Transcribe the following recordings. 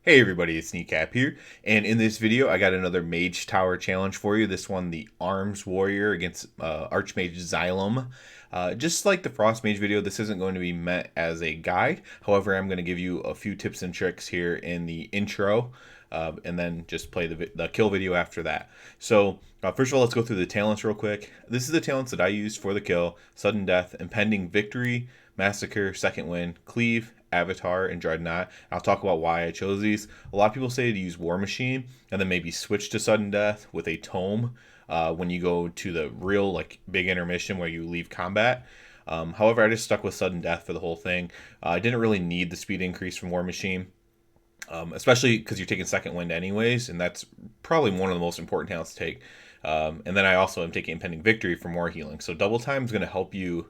Hey everybody, it's Kneecap here, and in this video I got another Mage Tower challenge for you. This one, the Arms Warrior against Archmage Xylem. Just like the Frost Mage video, this isn't going to be meant as a guide. However, I'm going to give you a few tips and tricks here in the intro, and then just play the kill video after that. So first of all, let's go through the talents real quick. This is the talents that I used for the kill: Sudden Death, Impending Victory, Massacre, Second Wind, Cleave, Avatar, and Dreadnought. I'll talk about why I chose these. A lot of people say to use War Machine and then maybe switch to Sudden Death with a Tome when you go to the real big intermission where you leave combat. However, I just stuck with Sudden Death for the whole thing. I didn't really need the speed increase from War Machine. Especially because you're taking Second Wind anyways, and that's probably one of the most important talents to take. And then I also am taking Impending Victory for more healing. So Double Time is going to help you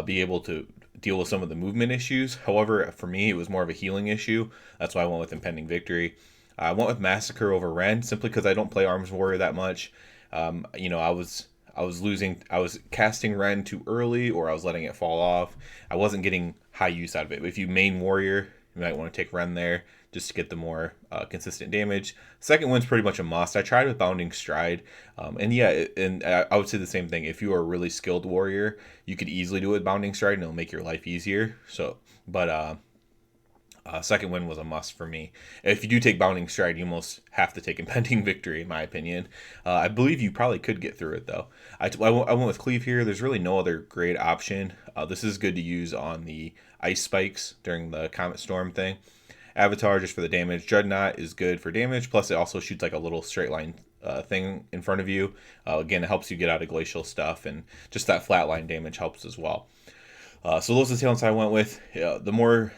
be able to deal with some of the movement issues. However, for me, it was more of a healing issue. That's why I went with Impending Victory. I went with Massacre over Ren simply because I don't play Arms Warrior that much. I was casting Ren too early, or I was letting it fall off. I wasn't getting high use out of it. But if you main Warrior, you might want to take Ren there just to get the more consistent damage. Second Wind's pretty much a must. I tried with Bounding Stride, and I would say the same thing. If you are a really skilled warrior, you could easily do it with Bounding Stride, and it'll make your life easier. But Second Wind was a must for me. If you do take Bounding Stride, you almost have to take Impending Victory, in my opinion. I believe you probably could get through it, though. I went with Cleave here. There's really no other great option. This is good to use on the Ice Spikes during the Comet Storm thing. Avatar just for the damage. Dreadnought is good for damage. Plus, it also shoots like a little straight line thing in front of you. Again, it helps you get out of glacial stuff, and just that flat line damage helps as well. So those are the talents I went with. The more,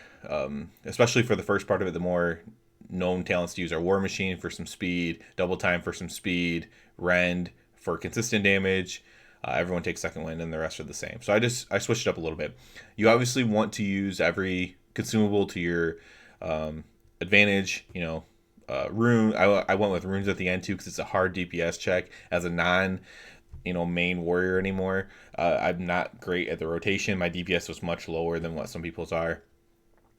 especially for the first part of it, the more known talents to use are War Machine for some speed, Double Time for some speed, Rend for consistent damage. Everyone takes Second Wind, and the rest are the same. So I switched it up a little bit. You obviously want to use every consumable to your advantage. Rune. I went with runes at the end too because it's a hard DPS check. As a non, main warrior anymore, I'm not great at the rotation. My DPS was much lower than what some people's are.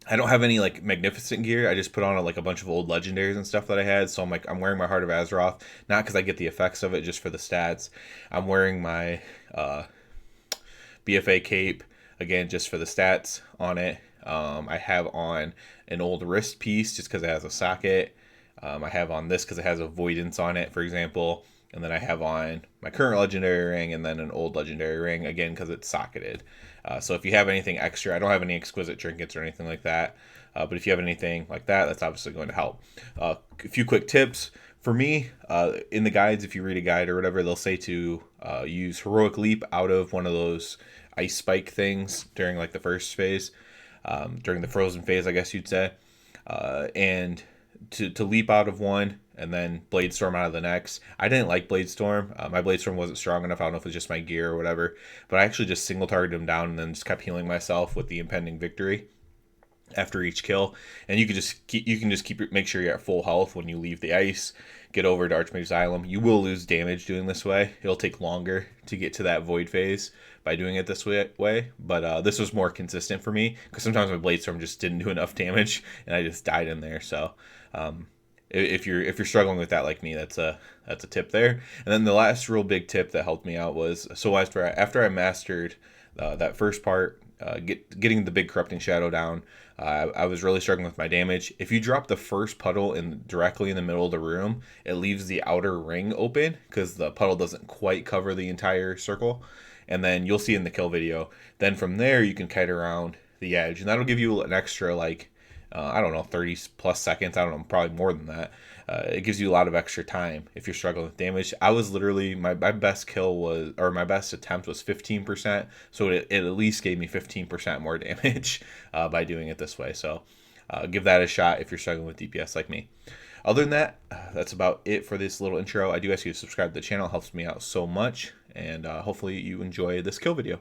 I don't have any magnificent gear. I just put on a bunch of old legendaries and stuff that I had. So I'm wearing my Heart of Azeroth, not because I get the effects of it, just for the stats. I'm wearing my BFA cape again, just for the stats on it. I have on an old wrist piece just because it has a socket. I have on this because it has avoidance on it, for example. And then I have on my current legendary ring and then an old legendary ring, again, because it's socketed. So if you have anything extra, I don't have any exquisite trinkets or anything like that. But if you have anything like that, that's obviously going to help. A few quick tips. For me, in the guides, if you read a guide or whatever, they'll say to use Heroic Leap out of one of those ice spike things during the first phase. During the frozen phase, I guess you'd say, and to leap out of one and then Blade Storm out of the next. I didn't like Blade Storm. My Blade Storm wasn't strong enough. I don't know if it was just my gear or whatever, but I actually just single targeted him down and then just kept healing myself with the Impending Victory after each kill. And you can just make sure you're at full health when you leave the ice. Get over to Archmage Xylem. You will lose damage doing this way. It'll take longer to get to that void phase by doing it this way. But this was more consistent for me because sometimes my Blade Storm just didn't do enough damage and I just died in there. So if you're struggling with that like me, that's a tip there. And then the last real big tip that helped me out was, so after I mastered that first part, getting the big Corrupting Shadow down, I was really struggling with my damage. If you drop the first puddle directly in the middle of the room, it leaves the outer ring open because the puddle doesn't quite cover the entire circle. And then you'll see in the kill video. Then from there, you can kite around the edge. And that'll give you an extra, 30 plus seconds. I don't know, probably more than that. It gives you a lot of extra time if you're struggling with damage. I was literally, my best my best attempt was 15%. So it at least gave me 15% more damage by doing it this way. So give that a shot if you're struggling with DPS like me. Other than that, that's about it for this little intro. I do ask you to subscribe to the channel. It helps me out so much. And hopefully you enjoy this kill video.